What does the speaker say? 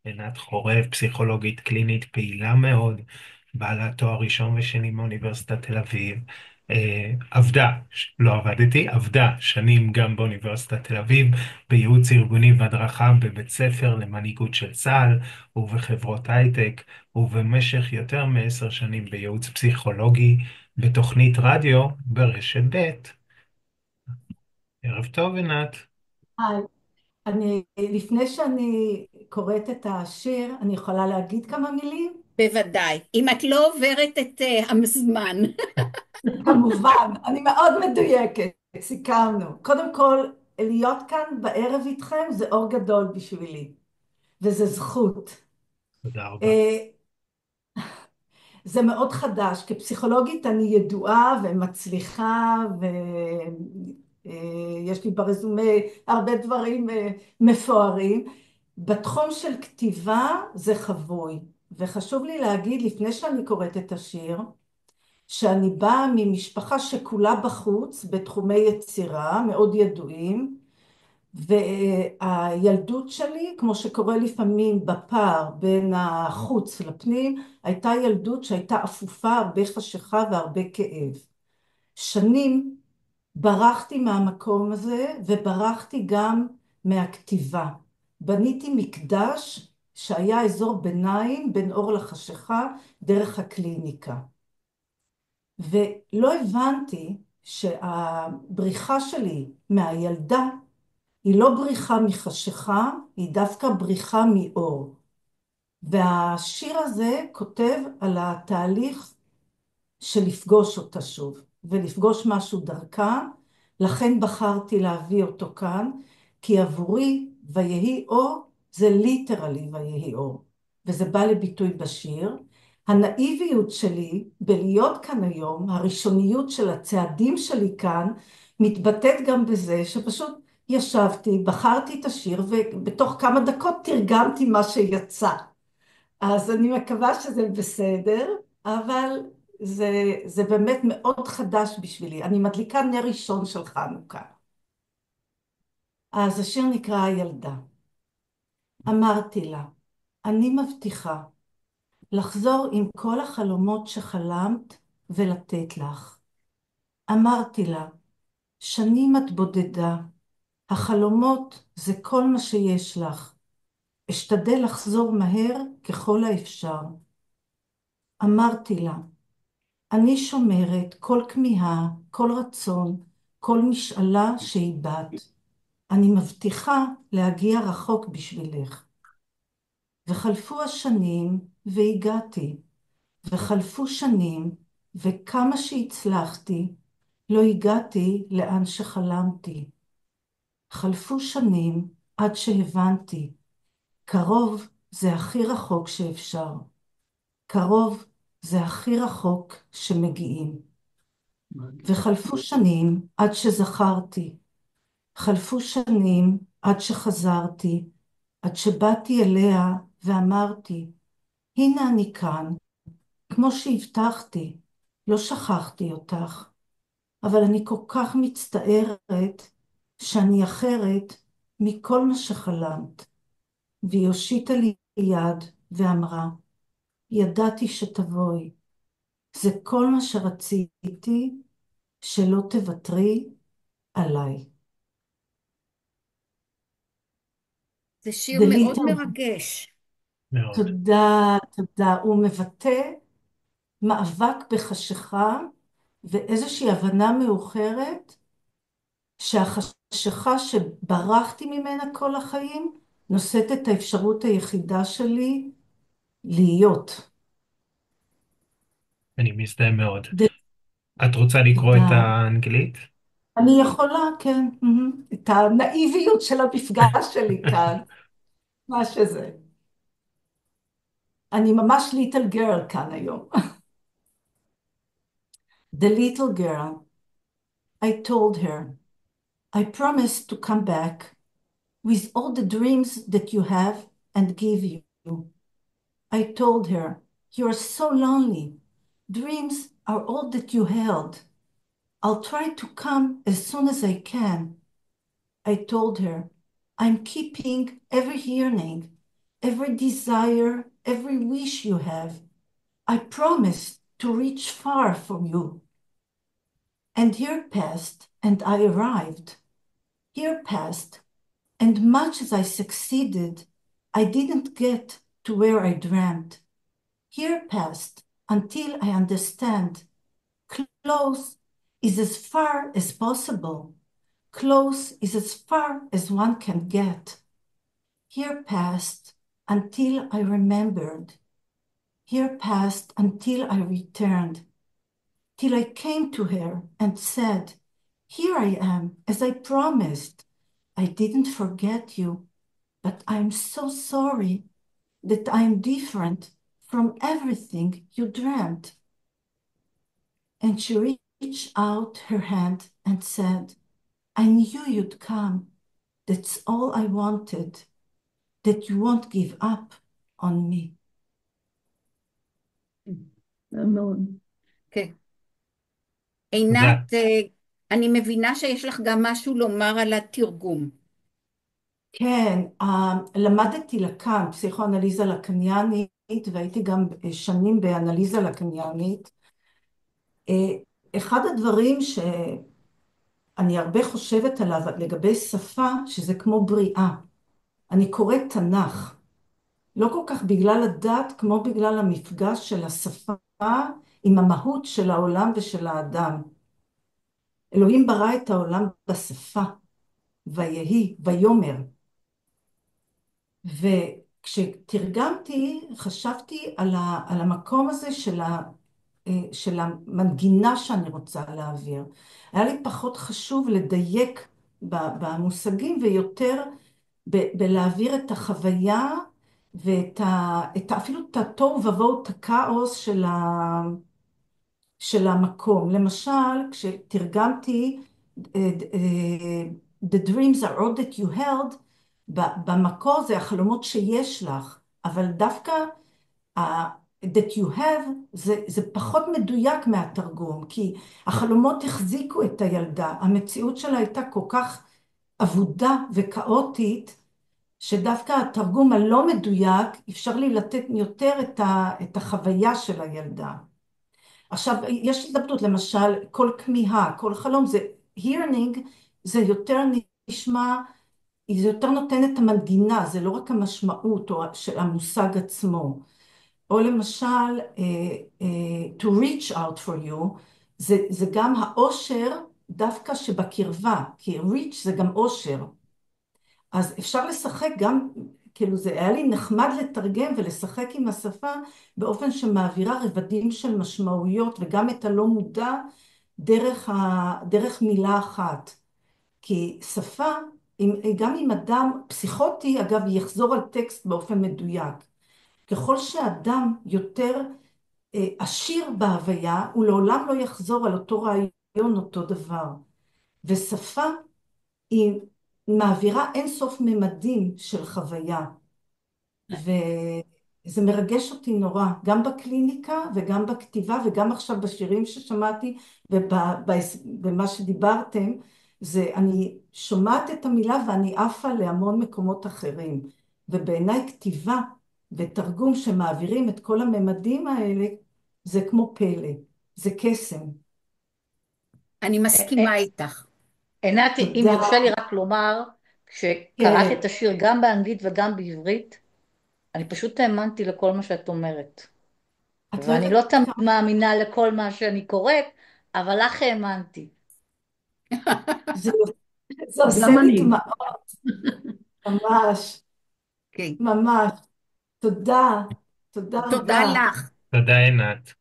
עינת חורב, פסיכולוגית קלינית פעילה מאוד, בעלת תואר ראשון ושני מאוניברסיטת תל אביב. לא עבדתי, עבדה שנים גם באוניברסיטת תל אביב, בייעוץ ארגוני והדרכה בבית ספר למנהיגות של צה"ל ובחברות הייטק, ובמשך יותר מ10 שנים בייעוץ פסיכולוגי בתוכנית רדיו ברשת ב'. ערב טוב, עינת. היי, לפני שאני קוראת את השיר, אני יכולה להגיד כמה מילים? בוודאי, אם את לא עוברת את הזמן. כמובן, אני מאוד מדויקת, סיכמנו. קודם כל, להיות כאן בערב איתכם זה אור גדול בשבילי, וזה זכות. תודה רבה. אה, זה מאוד חדש, כפסיכולוגית אני ידועה ומצליחה, ויש לי ברזומה הרבה דברים מפוארים. בתחום של כתיבה זה חבוי, וחשוב לי להגיד לפני שאני קוראת את השיר, שאני באה ממשפחה שכולה בחוץ, בתחומי יצירה מאוד ידועים, והילדות שלי, כמו שקורה לפעמים בפער בין החוץ לפנים, הייתה ילדות שהייתה אפופה, הרבה חשיכה והרבה כאב. שנים ברחתי מהמקום הזה, וברחתי גם מהכתיבה. בניתי מקדש שהיה אזור ביניים בין אור לחשיכה דרך הקליניקה. ולא הבנתי שהבריחה שלי מהילדה היא לא בריחה מחשיכה, היא דווקא בריחה מאור. והשיר הזה כותב על התהליך של לפגוש אותה שוב, ולפגוש משהו דרכה, לכן בחרתי להביא אותו כאן, כי עבורי ויהי אור זה ליטרלי ויהי אור, וזה בא לביטוי בשיר. הנאיביות שלי בלהיות כאן היום, הראשוניות של הצעדים שלי כאן, מתבטאת גם בזה שפשוט ישבתי, בחרתי את השיר, ובתוך כמה דקות תרגמתי מה שיצא. אז אני מקווה שזה בסדר, אבל זה באמת מאוד חדש בשבילי. אני מדליקה נר ראשון של חנוכה. אז השיר נקרא הילדה. אמרתי לה, אני מבטיחה לחזור עם כל החלומות שחלמת ולתת לך. אמרתי לה, שנים את בודדה, החלומות זה כל מה שיש לך. אשתדל לחזור מהר ככל האפשר. אמרתי לה, אני שומרת כל כמיהה, כל רצון, כל משאלה שאיבדת. אני מבטיחה להגיע רחוק בשבילך. וחלפו השנים והגעתי, וחלפו שנים וכמה שהצלחתי, לא הגעתי לאן שחלמתי. חלפו שנים עד שהבנתי, קרוב זה הכי רחוק שאפשר. קרוב זה הכי רחוק שמגיעים. וחלפו שנים עד שזכרתי, חלפו שנים עד שחזרתי, עד שבאתי אליה ואמרתי, הנה אני כאן, כמו שהבטחתי, לא שכחתי אותך, אבל אני כל כך מצטערת שאני אחרת מכל מה שחלמת. והיא הושיטה לי יד ואמרה, ידעתי שתבואי, זה כל מה שרציתי, שלא תוותרי עליי. זה שיר מאוד דלית, מרגש. מאוד. תודה, תודה. הוא מבטא מאבק בחשיכה ואיזושהי הבנה מאוחרת שהחשיכה שברחתי ממנה כל החיים נושאת את האפשרות היחידה שלי להיות. אני מזדהה מאוד. ד- את רוצה לקרוא את תודה. האנגלית? אני יכולה, כן, את הנאיביות של המפגש שלי כאן, מה שזה. אני ממש ליטל גרל כאן היום. The little girl, I told her, I promised to come back with all the dreams that you have and give you. I told her, you're so lonely. Dreams are all that you held. I'll try to come as soon as I can. I told her, I'm keeping every yearning every desire, every wish you have. I promise to reach far for you. And year passed, and I arrived. Year passed, and much as I succeeded, I didn't get to where I dreamt. Year passed until I understand. Close is as far as possible. Close is as far as one can get. Year passed until I remembered. Year passed until I returned, till I came to her and said, here I am, as I promised. I didn't forget you, but I'm so sorry that I'm different from everything you dreamt. And she reached out her hand and said, I knew you'd come. That's all I wanted, that you won't give up on me. מאוד. כן. תודה. עינת, אני מבינה שיש לך גם משהו לומר על התרגום. כן, למדתי לקאנט, פסיכואנליזה לקניאנית, והייתי גם שנים באנליזה לקניאנית. אחד הדברים שאני הרבה חושבת עליו לגבי שפה, שזה כמו בריאה. אני קוראת תנ"ך, לא כל כך בגלל הדת, כמו בגלל המפגש של השפה עם המהות של העולם ושל האדם. אלוהים ברא את העולם בשפה, ויהי, ויאמר. וכשתרגמתי, חשבתי על המקום הזה של המנגינה שאני רוצה להעביר. היה לי פחות חשוב לדייק במושגים ויותר בלהעביר את החוויה אפילו את התוהו ובוהו, את הכאוס של המקום. למשל, כשתרגמתי The dreams are all that you held, במקור זה החלומות שיש לך, אבל דווקא that you have זה פחות מדויק מהתרגום, כי החלומות החזיקו את הילדה, המציאות שלה הייתה כל כך אבודה וכאוטית, שדווקא התרגום הלא מדויק אפשר לי לתת יותר את החוויה של הילדה. עכשיו, יש התלבטות, למשל, כל כמיהה, כל חלום, זה hearing, זה יותר נשמע, זה יותר נותן את המנגינה, זה לא רק המשמעות של המושג עצמו. או למשל, to reach out for you, זה גם האושר דווקא שבקרבה, כי reach זה גם אושר. אז אפשר לשחק גם, כאילו זה היה לי נחמד לתרגם ולשחק עם השפה באופן שמעבירה רבדים של משמעויות וגם את הלא מודע דרך מילה אחת. כי שפה, גם אם אדם פסיכוטי, אגב, יחזור על טקסט באופן מדויק. ככל שאדם יותר עשיר בהוויה, הוא לעולם לא יחזור על אותו רעיון, אותו דבר. ושפה היא מעבירה אינסוף ממדים של חוויה. וזה מרגש אותי נורא, גם בקליניקה וגם בכתיבה וגם עכשיו בשירים ששמעתי ובמה שדיברתם, אני שומעת את המילה ואני עפה להמון מקומות אחרים. ובעיניי כתיבה ותרגום שמעבירים את כל הממדים האלה, זה כמו פלא, זה קסם. אני מסכימה איתך. עינת, אם תודה. יורשה לי רק לומר, כשקראת את השיר גם באנגלית וגם בעברית, אני פשוט האמנתי לכל מה שאת אומרת. את לא ואני יודעת לא תמיד מאמינה לכל מה שאני קוראת, אבל לך האמנתי. זה עושה גם לי אני. דמעות, ממש, כן. ממש. תודה, תודה תודה רבה. לך. תודה עינת.